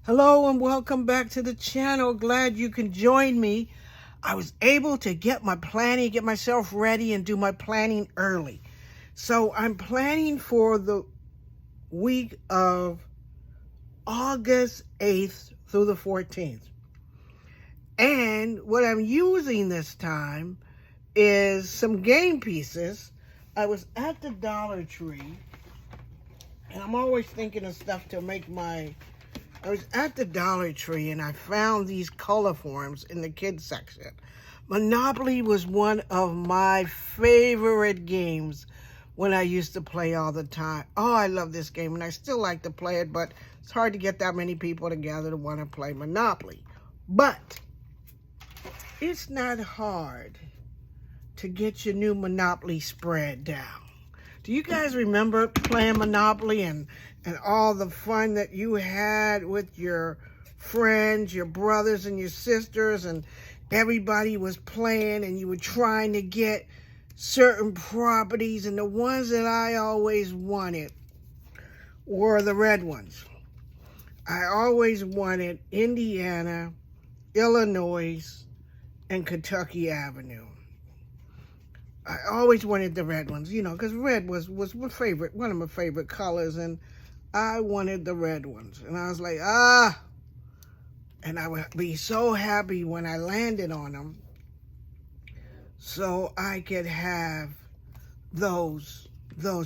Hello and welcome back to the channel. Glad you can join me. I was able to get myself ready and do my planning early. So I'm planning for the week of August 8th through the 14th. And what I'm using this time is some game pieces. I was at the Dollar Tree, and I'm always thinking of stuff to make I was at the Dollar Tree and I found these color forms in the kids section. Monopoly was one of my favorite games when I used to play all the time. Oh, I love this game and I still like to play it, but it's hard to get that many people together to want to play Monopoly. But it's not hard to get your new Monopoly spread down. Do you guys remember playing Monopoly and all the fun that you had with your friends, your brothers and your sisters, and everybody was playing and you were trying to get certain properties, and the ones that I always wanted were the red ones. I always wanted Indiana, Illinois, and Kentucky Avenue. I always wanted the red ones, because red was one of my favorite colors, and I wanted the red ones. And I was like, and I would be so happy when I landed on them so I could have those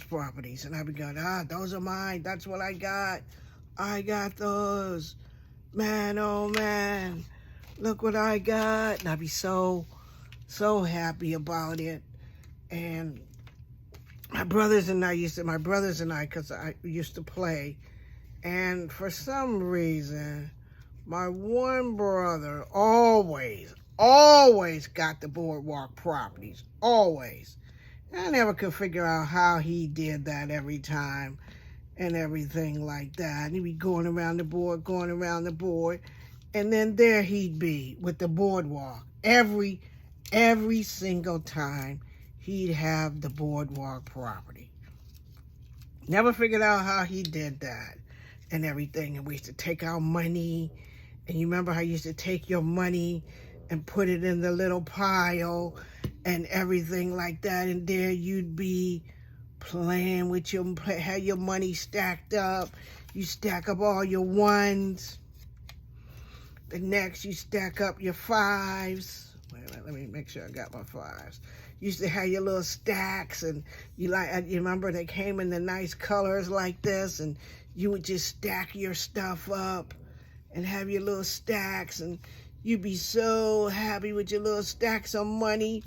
properties. And I'd be going, those are mine. That's what I got. I got those. Man, oh man, look what I got. And I'd be so happy about it. And my brothers and I, because I used to play, and for some reason, my one brother always got the boardwalk properties, always. And I never could figure out how he did that every time and everything like that. And he'd be going around the board, and then there he'd be with the boardwalk. Every single time, he'd have the boardwalk property. Never figured out how he did that and everything. And we used to take our money. And you remember how you used to take your money and put it in the little pile and everything like that. And there you'd be playing with had your money stacked up. You stack up all your ones. The next you stack up your fives. Wait a minute, let me make sure I got my fives. You used to have your little stacks, and you remember they came in the nice colors like this, and you would just stack your stuff up and have your little stacks, and you'd be so happy with your little stacks of money.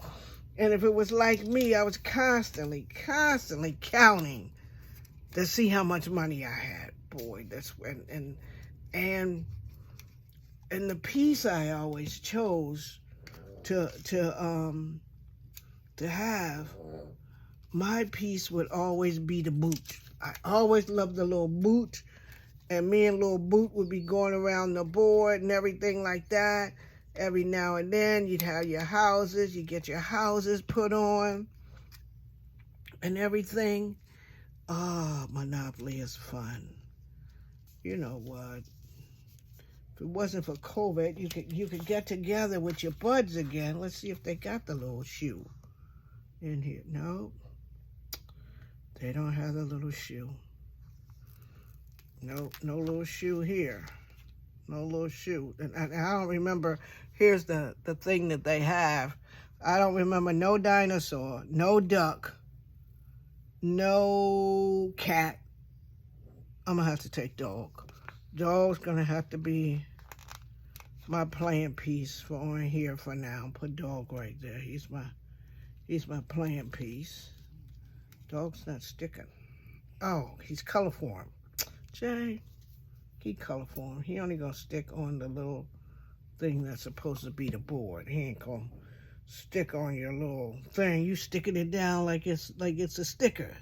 And if it was like me, I was constantly counting to see how much money I had. Boy, that's when and the piece I always chose to have, my piece would always be the boot. I always loved the little boot, and me and little boot would be going around the board and everything like that. Every now and then you'd have your houses, you get your houses put on and everything. Monopoly is fun. You know what? If it wasn't for COVID, you could get together with your buds again. Let's see if they got the little shoe in here. No, they don't have the little shoe. No little shoe here. No little shoe. And I don't remember. Here's the thing that they have. I don't remember no dinosaur, no duck, no cat. I'm going to have to take dog. Dog's going to have to be my playing piece for on here for now. Put dog right there. He's my playing piece. Dog's not sticking. Oh, he's colorform. Jay, he colorform. He only gonna stick on the little thing that's supposed to be the board. He ain't gonna stick on your little thing. You sticking it down like it's a sticker.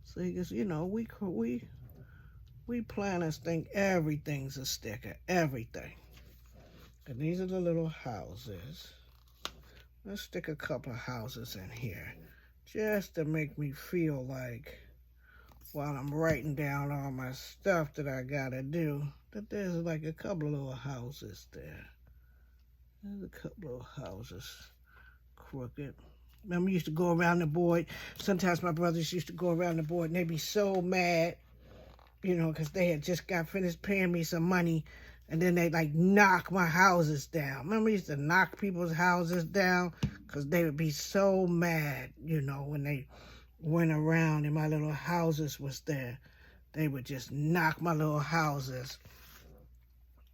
So we planners think everything's a sticker. Everything. And these are the little houses. Let's stick a couple of houses in here just to make me feel like while I'm writing down all my stuff that I gotta do, But there's like a couple of little houses there. There's a couple of houses crooked. Remember, we used to go around the board. Sometimes my brothers used to go around the board and they'd be so mad, you know, because they had just got finished paying me some money, and then they like knock my houses down. Remember, we used to knock people's houses down because they would be so mad, you know, when they went around and my little houses was there. They would just knock my little houses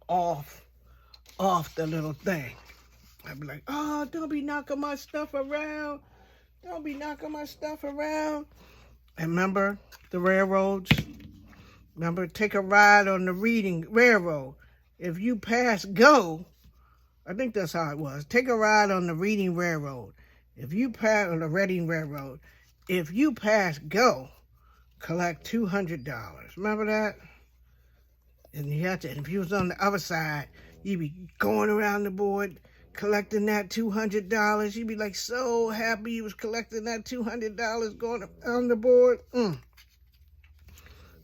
off the little thing. I'd be like, oh, don't be knocking my stuff around. Don't be knocking my stuff around. And remember the railroads? Remember, take a ride on the Reading Railroad. If you pass go, I think that's how it was. Take a ride on the Reading Railroad. If you pass on the Reading Railroad, if you pass go, collect $200. Remember that? And you had to, and if you was on the other side, you'd be going around the board collecting that $200. You'd be like so happy you was collecting that $200 going on the board.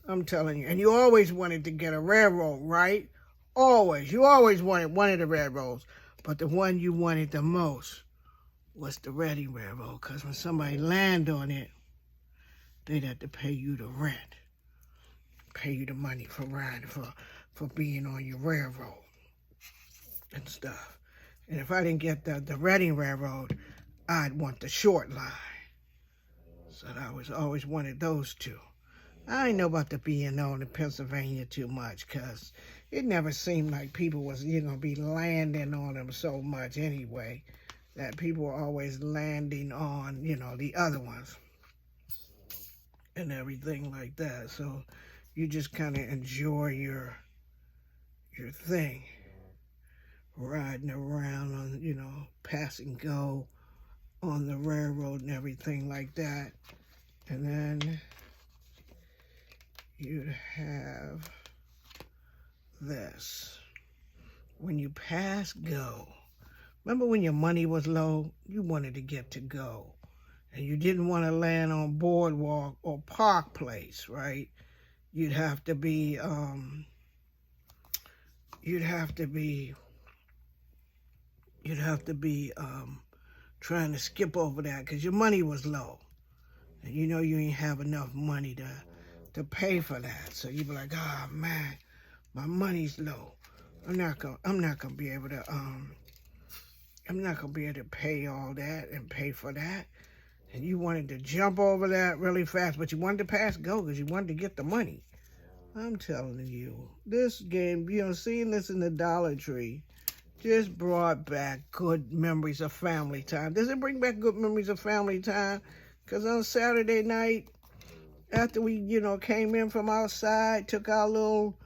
I'm telling you. And you always wanted to get a railroad, right? Always. You always wanted one of the railroads. But the one you wanted the most was the Reading Railroad. Because when somebody landed on it, they'd have to pay you the rent. Pay you the money for riding, for being on your railroad and stuff. And if I didn't get the Reading Railroad, I'd want the short line. So I was always wanted those two. I ain't know about the B&O in Pennsylvania too much, because it never seemed like people was, you know, be landing on them so much anyway, that people were always landing on, you know, the other ones and everything like that. So you just kind of enjoy your thing, riding around on, you know, pass and go on the railroad and everything like that. And then you'd have this. When you pass go, remember when your money was low, you wanted to get to go. And you didn't want to land on Boardwalk or Park Place, right? You'd have to be trying to skip over that because your money was low. And you know you ain't have enough money to pay for that. So you'd be like, oh man, my money's low. I'm not gonna be able to pay all that and pay for that. And you wanted to jump over that really fast, but you wanted to pass go because you wanted to get the money. I'm telling you, this game, you know, seeing this in the Dollar Tree just brought back good memories of family time. Does it bring back good memories of family time? Because on Saturday night, after we, you know, came in from outside, took our little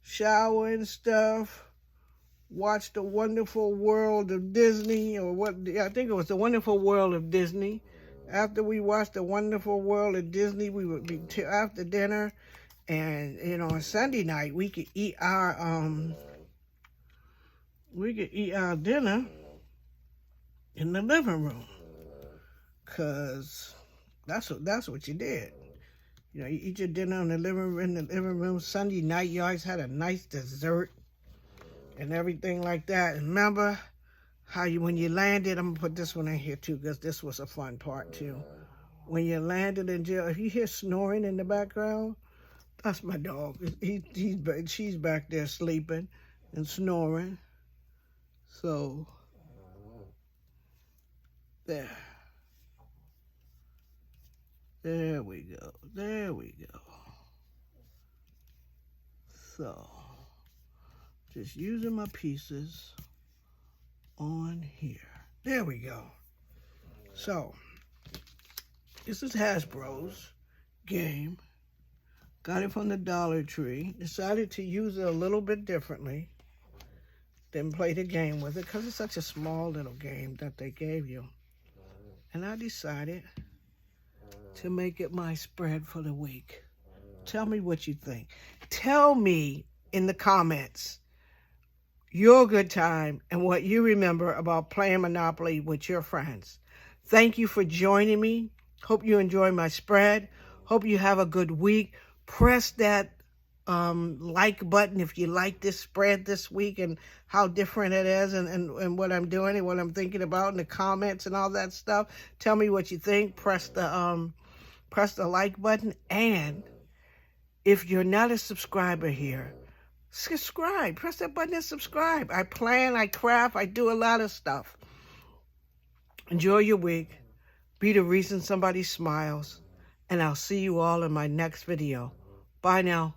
shower and stuff, watched The Wonderful World of Disney, or what, I think it was The Wonderful World of Disney. After we watched The Wonderful World of Disney, we would be after dinner, and, you know, on Sunday night, we could eat our dinner in the living room, because that's what you did. You know, you eat your dinner in the living room. Sunday night, you always had a nice dessert and everything like that. And remember how when you landed, I'm gonna put this one in here too, because this was a fun part too. When you landed in jail, if you hear snoring in the background, that's my dog. She's back there sleeping and snoring. So there we go. There we go. So just using my pieces on here. There we go. So this is Hasbro's game. Got it from the Dollar Tree. Decided to use it a little bit differently. Didn't play the game with it because it's such a small little game that they gave you. And I decided to make it my spread for the week. Tell me what you think. Tell me in the comments your good time and what you remember about playing Monopoly with your friends. Thank you for joining me. Hope you enjoy my spread. Hope you have a good week. Press that like button if you like this spread this week and how different it is, and what I'm doing and what I'm thinking about in the comments and all that stuff. Tell me what you think. Press the like button. And if you're not a subscriber here, subscribe. Press that button and subscribe. I plan, I craft, I do a lot of stuff. Enjoy your week. Be the reason somebody smiles. And I'll see you all in my next video. Bye now.